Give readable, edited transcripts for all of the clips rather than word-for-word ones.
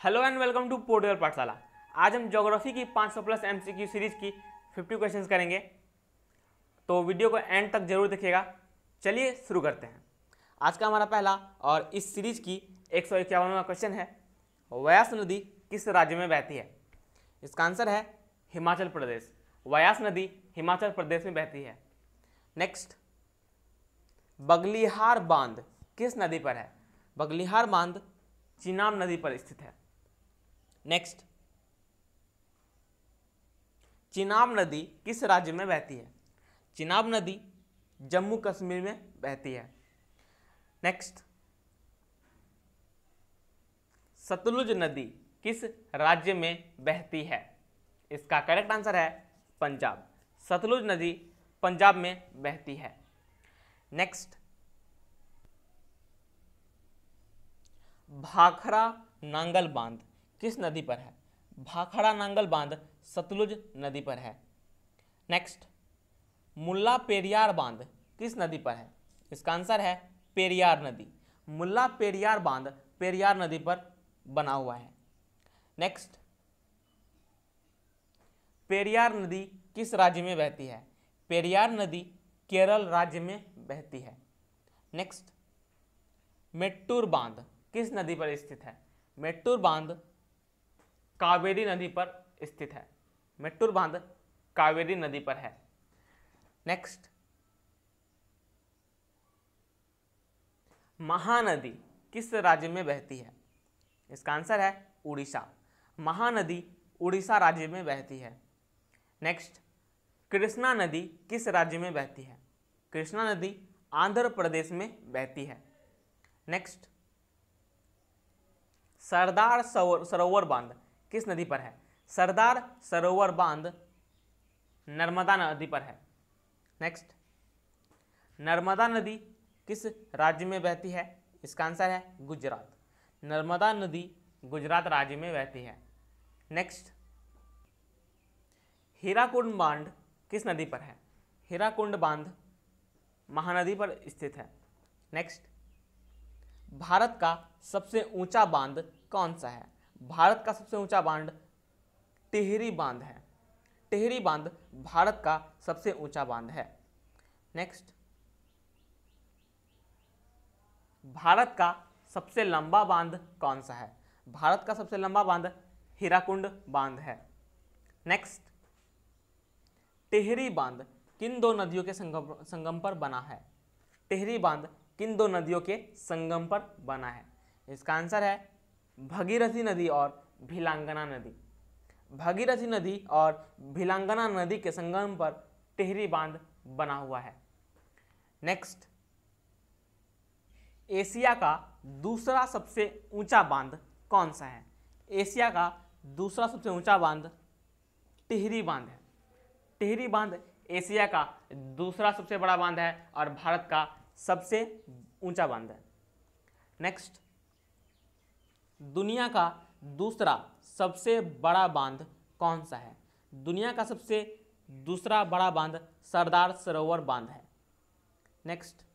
Hello and welcome to portal Pathshala. आज हम geography की 500 प्लस एमसीक्यू सीरीज की 50 क्वेश्चंस करेंगे, तो वीडियो को एंड तक जरूर देखिएगा। चलिए शुरू करते हैं। आज का हमारा पहला और इस सीरीज की 151वां क्वेश्चन है, व्यास नदी किस राज्य में बहती है? इसका आंसर है हिमाचल प्रदेश। व्यास नदी हिमाचल प्रदेश में बहती है। नेक्स्ट, बगलिहार बांध किस नदी पर है? बगलिहार बांध चिनाब नदी पर स्थित है। नेक्स्ट, चिनाब नदी किस राज्य में बहती है? चिनाब नदी जम्मू कश्मीर में बहती है। नेक्स्ट, सतलुज नदी किस राज्य में बहती है? इसका करेक्ट आंसर है पंजाब। सतलुज नदी पंजाब में बहती है। नेक्स्ट, भाखड़ा नांगल बांध किस नदी पर है? भाखड़ा नांगल बांध सतलुज नदी पर है। नेक्स्ट, मुल्ला पेरियार बांध किस नदी पर है? इसका आंसर है पेरियार नदी। मुल्ला पेरियार बांध पेरियार नदी पर बना हुआ है। नेक्स्ट, पेरियार नदी किस राज्य में बहती है? पेरियार नदी केरल राज्य में बहती है। नेक्स्ट, मेट्टूर बांध किस नदी पर स्थित है? मेट्टूर बांध कावेरी नदी पर स्थित है। मेट्टूर बांध कावेरी नदी पर है। नेक्स्ट, महानदी किस राज्य में बहती है? इसका आंसर है उड़ीसा। महानदी उड़ीसा राज्य में बहती है। नेक्स्ट, कृष्णा नदी किस राज्य में बहती है? कृष्णा नदी आंध्र प्रदेश में बहती है। नेक्स्ट, सरदार सरोवर बांध किस नदी पर है? सरदार सरोवर बांध नर्मदा नदी पर है। नेक्स्ट, नर्मदा नदी किस राज्य में बहती है? इसका आंसर है गुजरात। नर्मदा नदी गुजरात राज्य में बहती है। नेक्स्ट, हीराकुंड बांध किस नदी पर है? हीराकुंड बांध महानदी पर स्थित है। नेक्स्ट, भारत का सबसे ऊंचा बांध कौन सा है? भारत का सबसे ऊंचा बांध टिहरी बांध है। टिहरी बांध भारत का सबसे ऊंचा बांध है। नेक्स्ट, भारत का सबसे लंबा बांध कौन सा है? भारत का सबसे लंबा बांध हीराकुंड बांध है। नेक्स्ट, टिहरी बांध किन दो नदियों के संगम पर बना है? टिहरी बांध किन दो नदियों के संगम पर बना है? इसका आंसर है भगीरथी नदी और भिलांगना नदी। भगीरथी नदी और भिलांगना नदी के संगम पर टिहरी बांध बना हुआ है। नेक्स्ट, एशिया का दूसरा सबसे ऊंचा बांध कौन सा है? एशिया का दूसरा सबसे ऊंचा बांध टिहरी बांध है। टिहरी बांध एशिया का दूसरा सबसे बड़ा बांध है और भारत का सबसे ऊंचा बांध है। नेक्स्ट, दुनिया का दूसरा सबसे बड़ा बांध कौन सा है? दुनिया का सबसे दूसरा बड़ा बांध सरदार सरोवर बांध है। नेक्स्ट,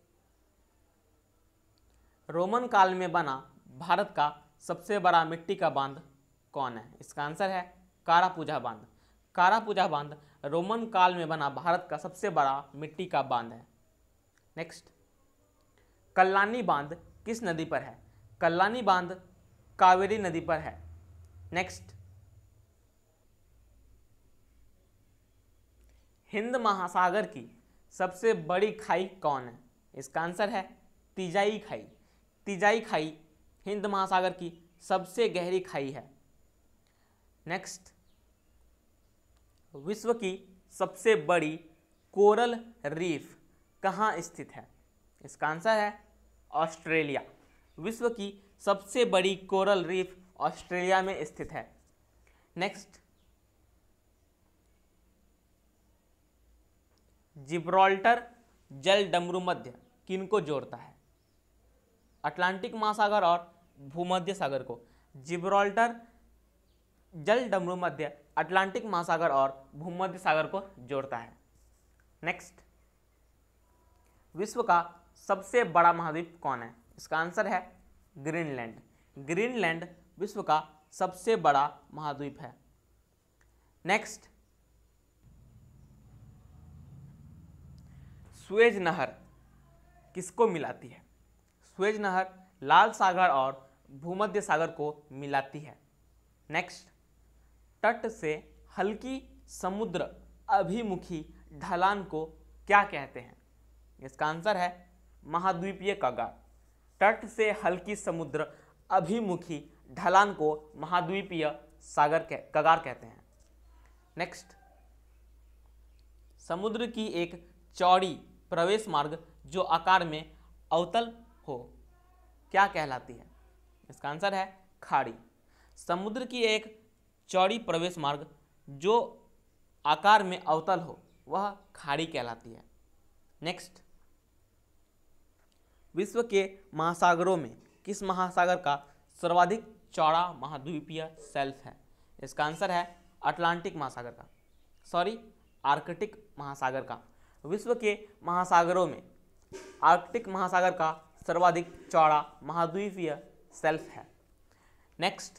रोमन काल में बना भारत का सबसे बड़ा मिट्टी का बांध कौन है? इसका आंसर है कारापूजा बांध। कारापूजा बांध रोमन काल में बना भारत का सबसे बड़ा मिट्टी का बांध है। नेक्स्ट, कल्लानी बांध किस नदी पर है? कल्लानी बांध कावेरी नदी पर है। नेक्स्ट, हिंद महासागर की सबसे बड़ी खाई कौन है? इसका आंसर है तीजाई खाई। तीजाई खाई हिंद महासागर की सबसे गहरी खाई है। नेक्स्ट, विश्व की सबसे बड़ी कोरल रीफ कहाँ स्थित है? इसका आंसर है ऑस्ट्रेलिया। विश्व की सबसे बड़ी कोरल रीफ ऑस्ट्रेलिया में स्थित है। नेक्स्ट, जिब्राल्टर जल डमरू मध्य किनको जोड़ता है? अटलांटिक महासागर और भूमध्य सागर को। जिब्राल्टर जल डमरू मध्य अटलांटिक महासागर और भूमध्य सागर को जोड़ता है। नेक्स्ट, विश्व का सबसे बड़ा महाद्वीप कौन है? इसका आंसर है ग्रीनलैंड। ग्रीनलैंड विश्व का सबसे बड़ा महाद्वीप है। नेक्स्ट, सुएज नहर किसको मिलाती है? सुएज नहर लाल सागर और भूमध्य सागर को मिलाती है। नेक्स्ट, तट से हल्की समुद्र अभिमुखी ढलान को क्या कहते हैं? इसका आंसर है महाद्वीपीय कगार। तट से हल्की समुद्र अभिमुखी ढलान को महाद्वीपीय कगार कहते हैं। नेक्स्ट, समुद्र की एक चौड़ी प्रवेश मार्ग जो आकार में अवतल हो क्या कहलाती है? इसका आंसर है खाड़ी। समुद्र की एक चौड़ी प्रवेश मार्ग जो आकार में अवतल हो वह खाड़ी कहलाती है। नेक्स्ट, विश्व के महासागरों में किस महासागर का सर्वाधिक चौड़ा महाद्वीपीय शेल्फ है? इसका आंसर है अटलांटिक महासागर का, आर्कटिक महासागर का। विश्व के महासागरों में आर्कटिक महासागर का सर्वाधिक चौड़ा महाद्वीपीय शेल्फ है। नेक्स्ट,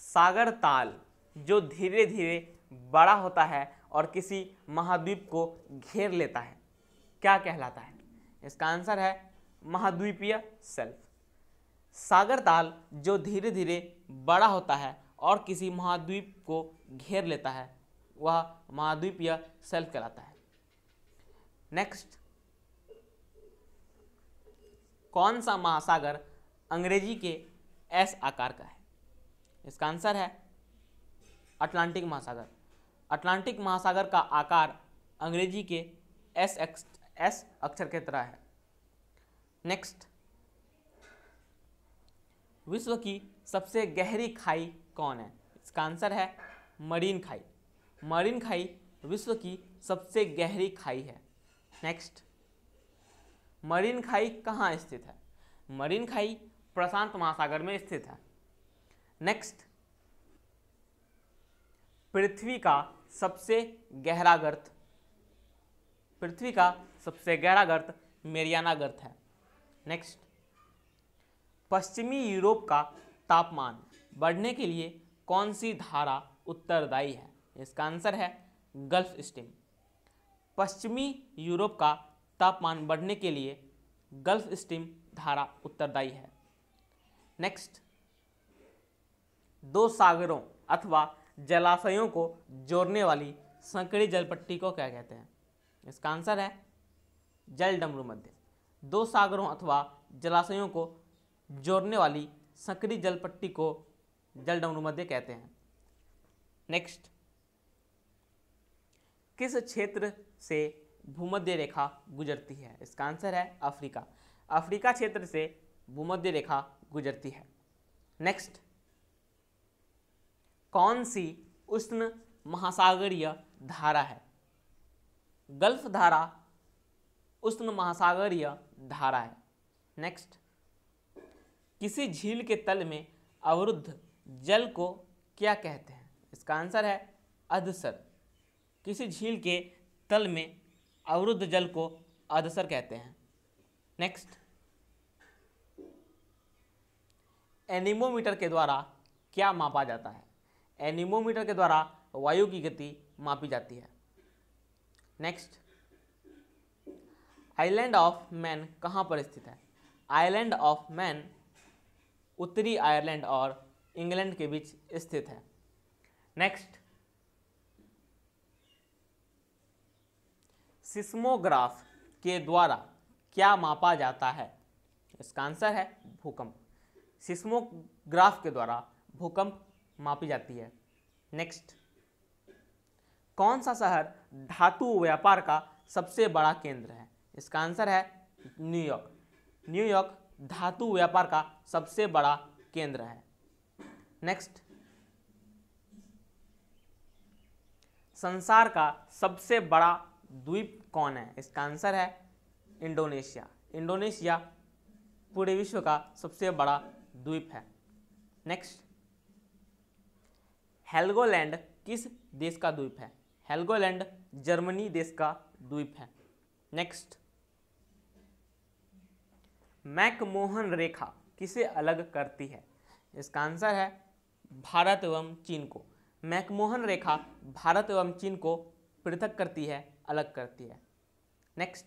सागर ताल जो धीरे धीरे बड़ा होता है और किसी महाद्वीप को घेर लेता है क्या कहलाता है? इसका आंसर है महाद्वीपीय शेल्फ। सागर ताल जो धीरे धीरे बड़ा होता है और किसी महाद्वीप को घेर लेता है वह महाद्वीपीय शेल्फ कहलाता है। नेक्स्ट, कौन सा महासागर अंग्रेजी के एस आकार का है? इसका आंसर है अटलांटिक महासागर। अटलांटिक महासागर का आकार अंग्रेजी के एस अक्षर की तरह है। नेक्स्ट, विश्व की सबसे गहरी खाई कौन है? इसका आंसर है मरीन खाई। मरीन खाई विश्व की सबसे गहरी खाई है। नेक्स्ट, मरीन खाई कहाँ स्थित है? मरीन खाई प्रशांत महासागर में स्थित है। नेक्स्ट, पृथ्वी का सबसे गहरा गर्त मेरियाना गर्त है। नेक्स्ट, पश्चिमी यूरोप का तापमान बढ़ने के लिए कौन सी धारा उत्तरदायी है? इसका आंसर है गल्फ स्ट्रीम। पश्चिमी यूरोप का तापमान बढ़ने के लिए गल्फ स्ट्रीम धारा उत्तरदायी है। नेक्स्ट, दो सागरों अथवा जलाशयों को जोड़ने वाली संकरी जलपट्टी को क्या कहते हैं? इसका आंसर है जल डमरू मध्य। दो सागरों अथवा जलाशयों को जोड़ने वाली संकरी जलपट्टी को जल डमरू मध्य कहते हैं। नेक्स्ट, किस क्षेत्र से भूमध्य रेखा गुजरती है? इसका आंसर है अफ्रीका। अफ्रीका क्षेत्र से भूमध्य रेखा गुजरती है। नेक्स्ट, कौन सी उष्ण महासागरीय धारा है? गल्फ धारा उष्ण महासागरीय धारा है। नेक्स्ट, किसी झील के तल में अवरुद्ध जल को क्या कहते हैं? इसका आंसर है अधसर। किसी झील के तल में अवरुद्ध जल को अधसर कहते हैं। नेक्स्ट, एनीमोमीटर के द्वारा क्या मापा जाता है? एनीमोमीटर के द्वारा वायु की गति मापी जाती है। नेक्स्ट, आइलैंड ऑफ मैन कहाँ पर स्थित है? आइलैंड ऑफ मैन उत्तरी आयरलैंड और इंग्लैंड के बीच स्थित है। नेक्स्ट, सिस्मोग्राफ के द्वारा क्या मापा जाता है? इसका आंसर है भूकंप। सिस्मोग्राफ के द्वारा भूकंप मापी जाती है। नेक्स्ट, कौन सा शहर धातु व्यापार का सबसे बड़ा केंद्र है? इसका आंसर है न्यूयॉर्क। न्यूयॉर्क धातु व्यापार का सबसे बड़ा केंद्र है। नेक्स्ट, संसार का सबसे बड़ा द्वीप कौन है? इसका आंसर है इंडोनेशिया। इंडोनेशिया पूरे विश्व का सबसे बड़ा द्वीप है। नेक्स्ट, हेल्गोलैंड किस देश का द्वीप है? हेल्गोलैंड जर्मनी देश का द्वीप है। नेक्स्ट, मैकमोहन रेखा किसे अलग करती है? इसका आंसर है भारत एवं चीन को। मैकमोहन रेखा भारत एवं चीन को पृथक करती है, अलग करती है। नेक्स्ट,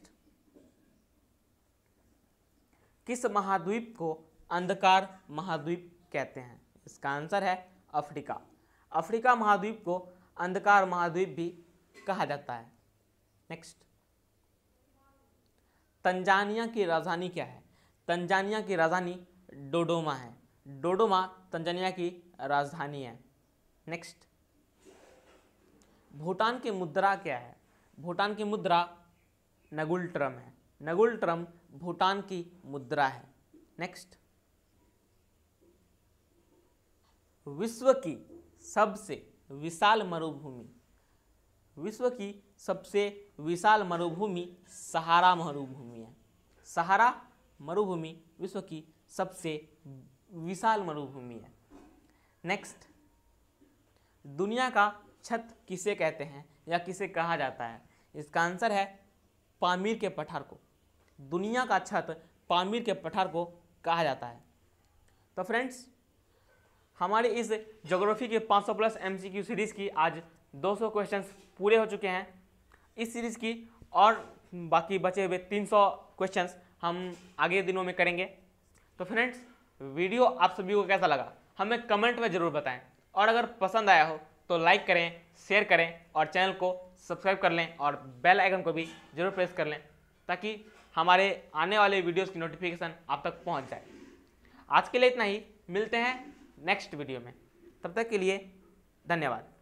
किस महाद्वीप को अंधकार महाद्वीप कहते हैं? इसका आंसर है अफ्रीका। अफ्रीका महाद्वीप को अंधकार महाद्वीप भी कहा जाता है। नेक्स्ट, तंजानिया की राजधानी क्या है? तंजानिया की राजधानी डोडोमा है। डोडोमा तंजानिया की राजधानी है। नेक्स्ट, भूटान की मुद्रा क्या है? भूटान की मुद्रा नगुल ट्रम है। नगुल ट्रम भूटान की मुद्रा है। नेक्स्ट, विश्व की सबसे विशाल मरुभूमि, विश्व की सबसे विशाल मरुभूमि सहारा मरुभूमि है। सहारा मरुभूमि विश्व की सबसे विशाल मरुभूमि है। नेक्स्ट, दुनिया का छत किसे कहते हैं या किसे कहा जाता है? इसका आंसर है पामीर के पठार को। दुनिया का छत पामीर के पठार को कहा जाता है। तो फ्रेंड्स, हमारी इस ज्योग्राफी के 500 प्लस MCQ सीरीज़ की आज 200 क्वेश्चंस पूरे हो चुके हैं। इस सीरीज़ की और बाकी बचे हुए 300 क्वेश्चंस हम आगे दिनों में करेंगे। तो फ्रेंड्स, वीडियो आप सभी को कैसा लगा हमें कमेंट में ज़रूर बताएं, और अगर पसंद आया हो तो लाइक करें, शेयर करें और चैनल को सब्सक्राइब कर लें और बेल आइकन को भी ज़रूर प्रेस कर लें, ताकि हमारे आने वाले वीडियोज़ की नोटिफिकेशन आप तक पहुँच जाए। आज के लिए इतना ही, मिलते हैं नेक्स्ट वीडियो में। तब तक के लिए धन्यवाद।